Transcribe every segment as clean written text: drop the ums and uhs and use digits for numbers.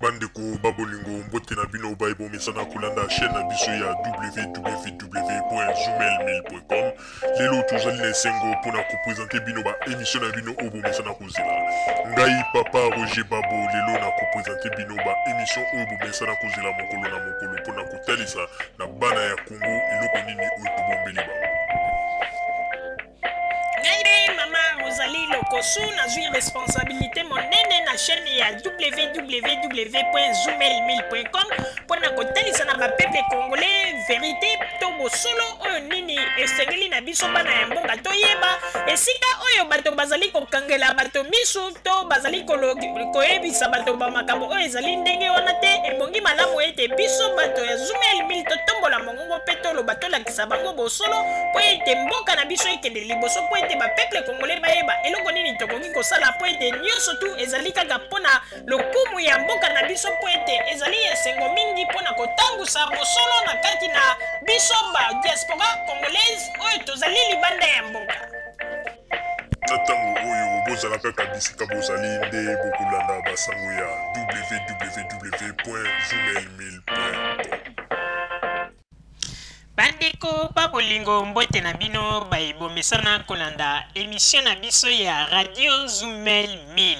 Bandeko babolingo mbote na bino baibo mesana kulanda chaîne na biso ya www.zoomel1000.com. Lelo tozali na esengo pona ko présenter bino ba émission na bino obo mesana kozela. Ngai papa Roger Babo lelo na ko présenter bino ba émission obo mesana kozela mokolo na mokolo pona kotalisa na bana ya Congo eloko nini oyo tobombeli ba. Rosalie Lokosu na zui responsabilité monene na chaîne ya www.zoomel1000.com pour na kotalisa na peuple congolais vérité to bosolo oyo nini esengeli na biso bana ya mboka toyeba esika oyo bato bazali kokangela bato misu to bazali koyebisa bato bamakambo oyo ezali ndenge wana te ebongi malamu ete biso bato ya Zoomel 1000 totombola mongongo mpe toloba tolakisa bango bosolo po ete mboka na biso ekende liboso po ete bapeuple congolais bayeba eloko nini tokoki kosala po ete nyonso tu ezali kaka mpona lokumu ya mboka na biso po ete ezali esengo mingi mpona kotangusa bosolo na kati na biso ba diaspora congolaise oyo tozali libanda ya mboka. Na ntango oyo bozalaka kabisika bozali nde bokolanda basango ya www.zoomel1000.com. Bandeko babolingo mbote na bino baibomesana kolanda émission na biso ya Radio Zoomel 1000.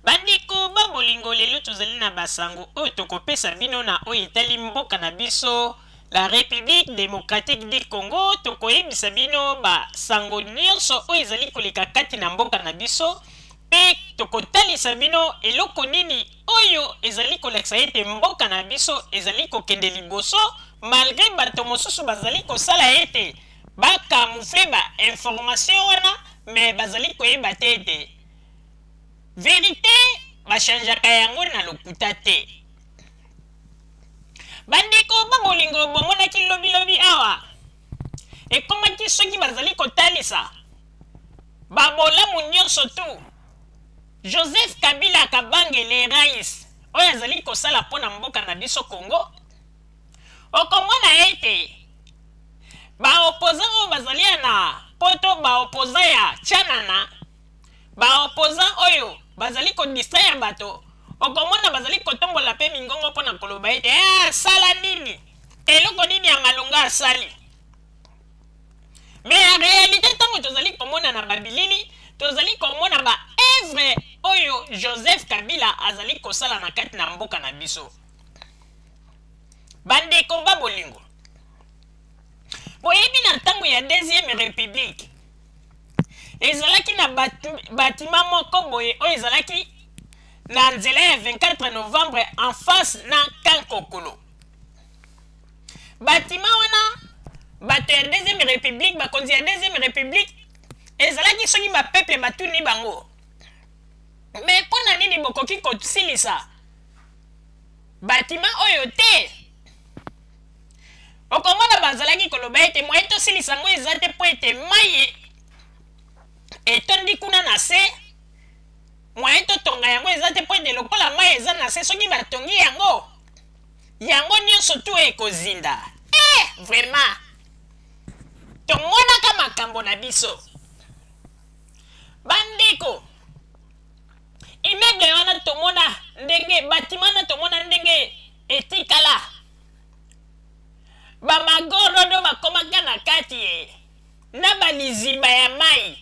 Bandeko babolingo lelo tozali na basango oyo tokopesa bino na oyo etali mboka na biso la République démocratique du Congo. Tokoyebisa bino basango nyonso oyo ezali koleka kati na mboka na biso pe tokotalisa bino eloko nini oyo ezali kolekisa ete mboka na biso ezali kokende liboso malgré bato mosusu bazali kosala ete bakamoufle ba information wana mais bazali koyeba te ete vérité bachangeaka yango na lokuta te. Bandeko babolingo bomonaki lobilobi awa ekomaki soki bazali kotalisa babolamu nyonso tu Joseph Kabila Kabangele rais oyo azali kosala mpona mboka na biso Congo okomona ete baopposant oyo bazali na poto baopposant ya Chanana baopposant oyo bazali kodistraire bato okomona bazali kotombola pe mingongo mpona koloba ete asala nini eloko nini ya malonga asali mais en réalité ntango tozali komona na babilili tozali komona ba œuvre oyo Joseph Kabila azali kosala na kati na mboka na biso. Bandeko babolingo boyebi na ntango ya deuxième république ezalaki na batima moko boye oyo ezalaki na nzela ya 24 novembre en face na Kankokolo. Batima wana bato ya deuxième république bakonzi ya deuxième république ezalaki soki bapeuple batuni bango mais mpona nini bokoki kosilisa batima oyo te okomona bazalaki koloba ete moye tosilisa yango eza te mpo ete mai etondi kuna na se moye totonga yango eza te mpo ete lokola mai eza na se soki batongi yango nyonso tu ekozinda. Vraiment tomonaka makambo na biso bandeko immeuble wana tomona ndenge batima na tomona ndenge etikala bamagorodo bakomaka na kati na baliziba ya mai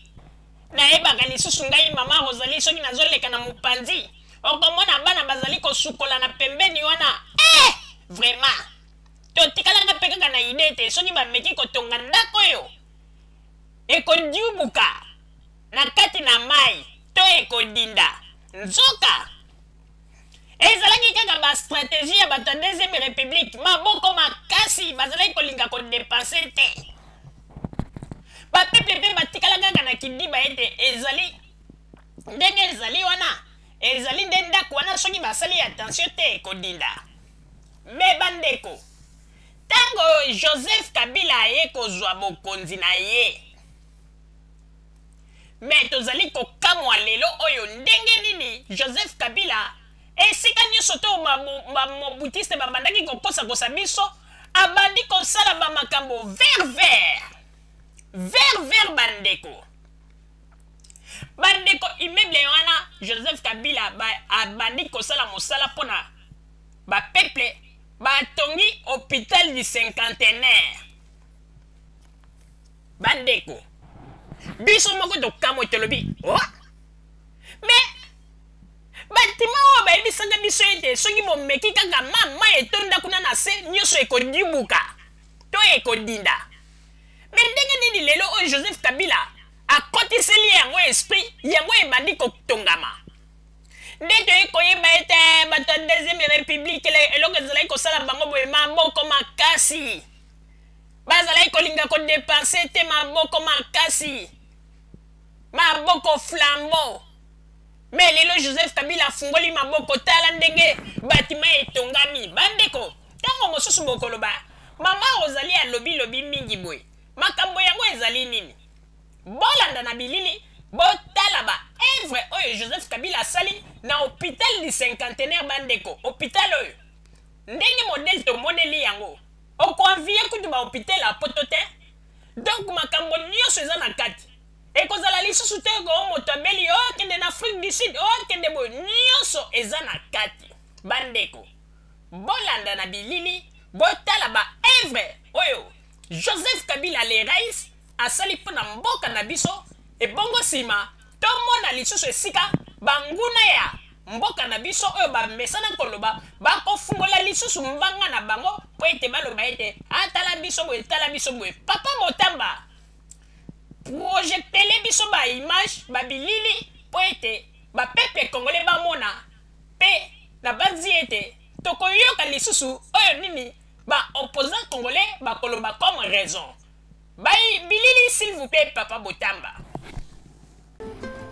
nayebaka lisusu ngai mama Rosalie soki nazoleka na mopanzi okomona bana bazali kosukola na pembeni wana. Vraiment totikalaka mpe kaka na ide ete soki bameki kotonga ndako oyo ekodiubuka na kati na mai to ekodinda nzoka ezalaki kaka bastratégie ya bato ya deuxième république maboko makasi bazalaki kolinga kodepanse te bapeuple mpe batikala kaka na kidiba ete ezali ndenge ezali wana ezali nde ndako wana soki basali attention te ekodinda. Me bandeko ntango Joseph Kabila aye kozwa bokonzi na ye me tozali kokamwa lelo oyo ndenge nini Joseph Kabila esika nyonso to bamobutiste babandaki kokosa kosa biso abandi kosala bamakambo vert bandeko bandeko immeuble wana Joseph Kabila abandi kosala mosala pona ba peuple batongi hôpital du cinquantenaire. Bandeko biso moko tokamo tolobi oh mais batima oyo bayebisaka biso ete soki bomeki kaka mama etonda kuna na se nyonso ekodibuka to ekodinda. Mais ndenge nini lelo oyo Joseph Kabila akotiseli yango esprit yango ebandi kotongama nde toyei koyeba ete bato ya deuxième république eloko ezalaki kosala bango boye maboko makasi bazalaki kolinga kodepanse te maboko makasi maboko flambo. Mais lelo Joseph Kabila afungoli maboko tala ndenge batima etongami. Bandeko tango mosusu bokoloba mama Rosalie alobi mingi boye makambo yango ezali nini bolanda na bilili botala ba evre oyo Joseph Kabila asali na hôpital du cinquantenaire. Bandeko hôpital oyo ndenge modèle tomoneli yango okoanvie kutu ba hôpital a poto te. Donc makambo nyonso eza na kati ekozala lisusu te ko moto abeli okende na Afrique du Sud okende boye nyonso eza na kati. Bandeko bolanda na bilili botala ba evre oyo Joseph Kabila le rais asali mpona mboka na biso ebongo nsima tomona lisusu esika banguna ya mboka na biso oyo bamesana koloba bakofungola lisusu mbanga na bango po ete baloba ete atala biso boye tala biso boye. Papa Motamba projectele biso ba image babilili po ete bapeple congolais bamona pe na bazi ete tokoyoka lisusu oyo nini ba opposant congolais bakoloba comme raison. Bay bilili s'il vous plaît Papa Motamba.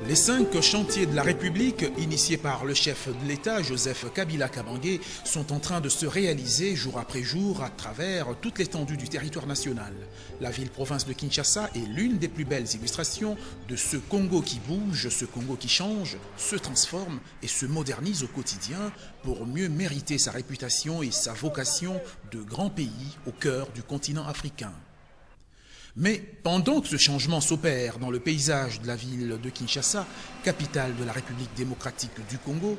Les 5 chantiers de la République, initiés par le chef de l'État, Joseph Kabila Kabange, sont en train de se réaliser jour après jour à travers toute l'étendue du territoire national. La ville-province de Kinshasa est l'une des plus belles illustrations de ce Congo qui bouge, ce Congo qui change, se transforme et se modernise au quotidien pour mieux mériter sa réputation et sa vocation de grand pays au cœur du continent africain. Mais pendant que ce changement s'opère dans le paysage de la ville de Kinshasa, capitale de la République démocratique du Congo,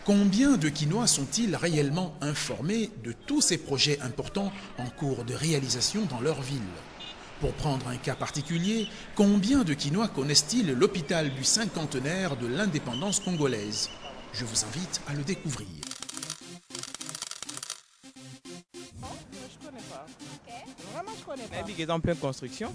combien de Kinois sont-ils réellement informés de tous ces projets importants en cours de réalisation dans leur ville? Pour prendre un cas particulier, combien de Kinois connaissent-ils l'hôpital du cinquantenaire de l'indépendance congolaise? Je vous invite à le découvrir. Est en pleine construction.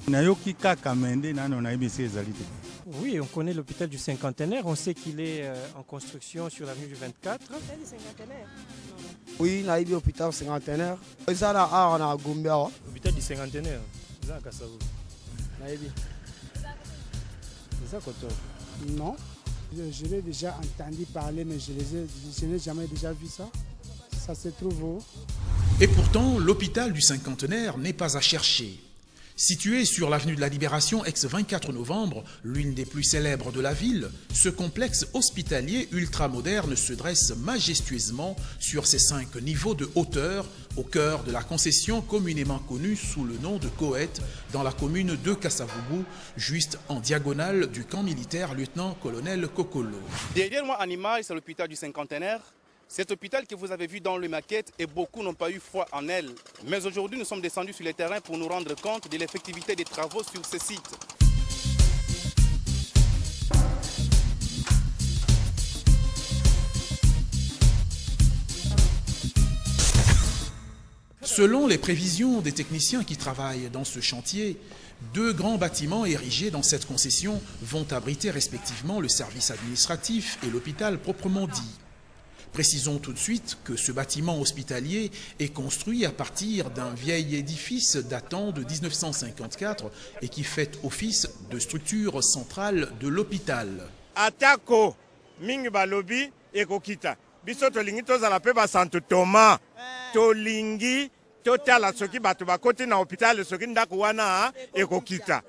Oui, on connaît l'hôpital du cinquantenaire, on sait qu'il est en construction sur l'avenue du 24. L'hôpital du cinquantenaire? Oui, l'hôpital du cinquantenaire. L'hôpital du cinquantenaire, c'est ça non, je l'ai déjà entendu parler, mais je n'ai jamais déjà vu ça. Ça se trouve où? Et pourtant, l'hôpital du cinquantenaire n'est pas à chercher. Situé sur l'avenue de la Libération, ex-24 novembre, l'une des plus célèbres de la ville, ce complexe hospitalier ultramoderne se dresse majestueusement sur ses 5 niveaux de hauteur au cœur de la concession communément connue sous le nom de Coët dans la commune de Kassavubu, juste en diagonale du camp militaire lieutenant-colonel Kokolo. Derrière moi en image, c'est l'hôpital du cinquantenaire. Cet hôpital que vous avez vu dans le maquette et beaucoup n'ont pas eu foi en elle. Mais aujourd'hui, nous sommes descendus sur le terrain pour nous rendre compte de l'effectivité des travaux sur ce site. Selon les prévisions des techniciens qui travaillent dans ce chantier, 2 grands bâtiments érigés dans cette concession vont abriter respectivement le service administratif et l'hôpital proprement dit. Précisons tout de suite que ce bâtiment hospitalier est construit à partir d'un vieil édifice datant de 1954 et qui fait office de structure centrale de l'hôpital. Atako mingi balobi ekokita biso tolingi tozala pe ba Santo Thomas tolingi totala soki bato bakoti na hôpital soki ndako wana ekokita.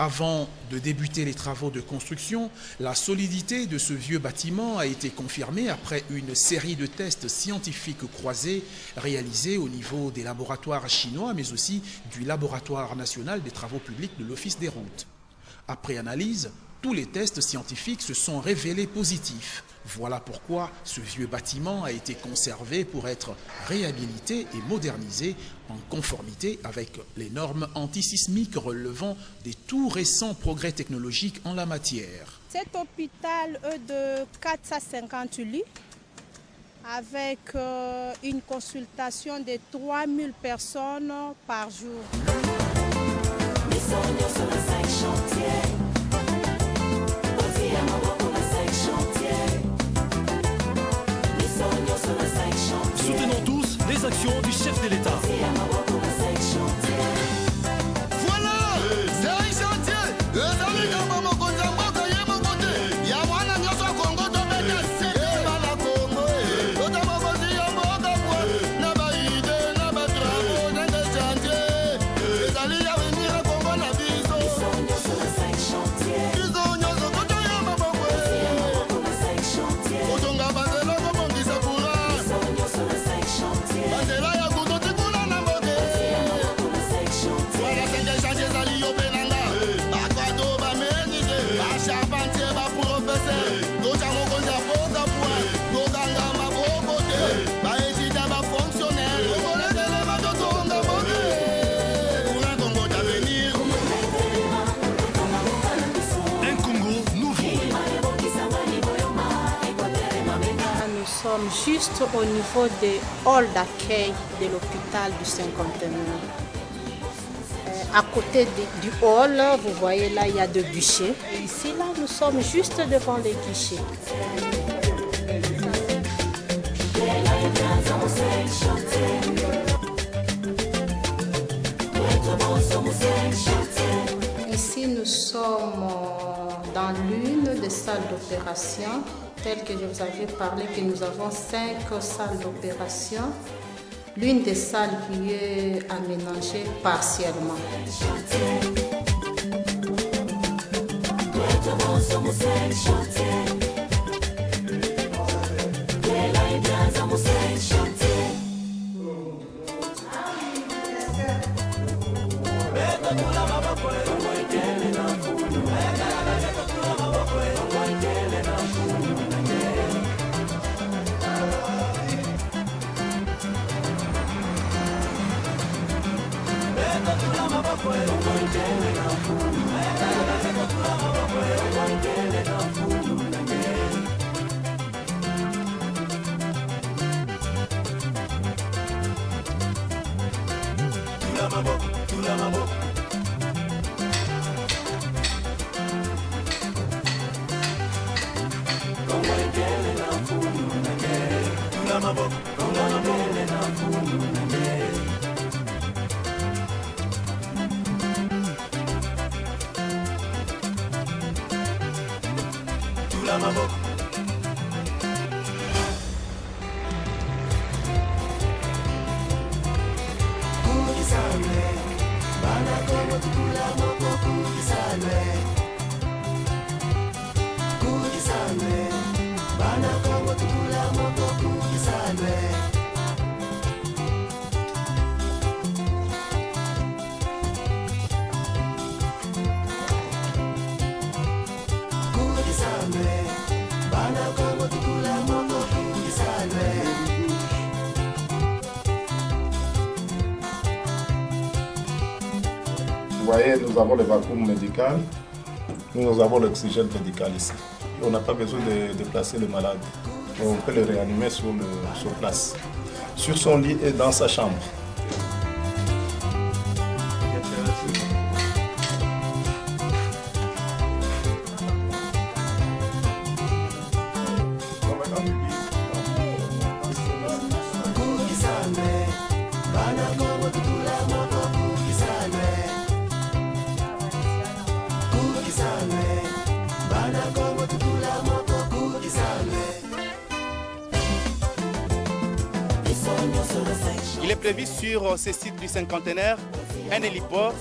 Avant de débuter les travaux de construction, la solidité de ce vieux bâtiment a été confirmée après une série de tests scientifiques croisés réalisés au niveau des laboratoires chinois, mais aussi du laboratoire national des travaux publics de l'Office des routes. Après analyse, Tous les tests scientifiques se sont révélés positifs. Voilà pourquoi ce vieux bâtiment a été conservé pour être réhabilité et modernisé en conformité avec les normes antisismiques relevant des tout récents progrès technologiques en la matière. Cet hôpital est de 450 lits avec une consultation de 3000 personnes par jour. Soutenons tous les actions du chef de l'État. Voilà, c'est un chantier. Juste au niveau des halls d'accueil de l'hôpital du Cinquantenaire. À côté du hall, vous voyez là, il y a deux guichets. Et ici, là, nous sommes juste devant les guichets. Ici, nous sommes dans l'une des salles d'opération. Tel que je vous avais parlé, que nous avons 5 salles d'opération, l'une des salles qui est aménagée partiellement. Vous voyez, nous avons le vacuum médical, nous avons l'oxygène médical ici. On n'a pas besoin de déplacer le malade. On peut le réanimer sur place, sur son lit et dans sa chambre. Il est prévu sur ces sites du Cinquantenaire un héliport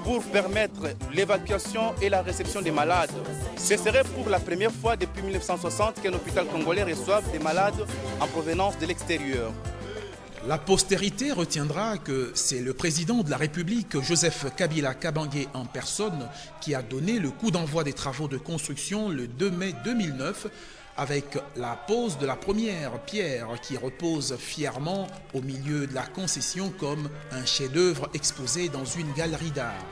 pour permettre l'évacuation et la réception des malades. Ce serait pour la première fois depuis 1960 qu'un hôpital congolais reçoive des malades en provenance de l'extérieur. La postérité retiendra que c'est le président de la République, Joseph Kabila Kabange en personne, qui a donné le coup d'envoi des travaux de construction le 2 mai 2009 avec la pose de la première pierre qui repose fièrement au milieu de la concession comme un chef-d'œuvre exposé dans une galerie d'art.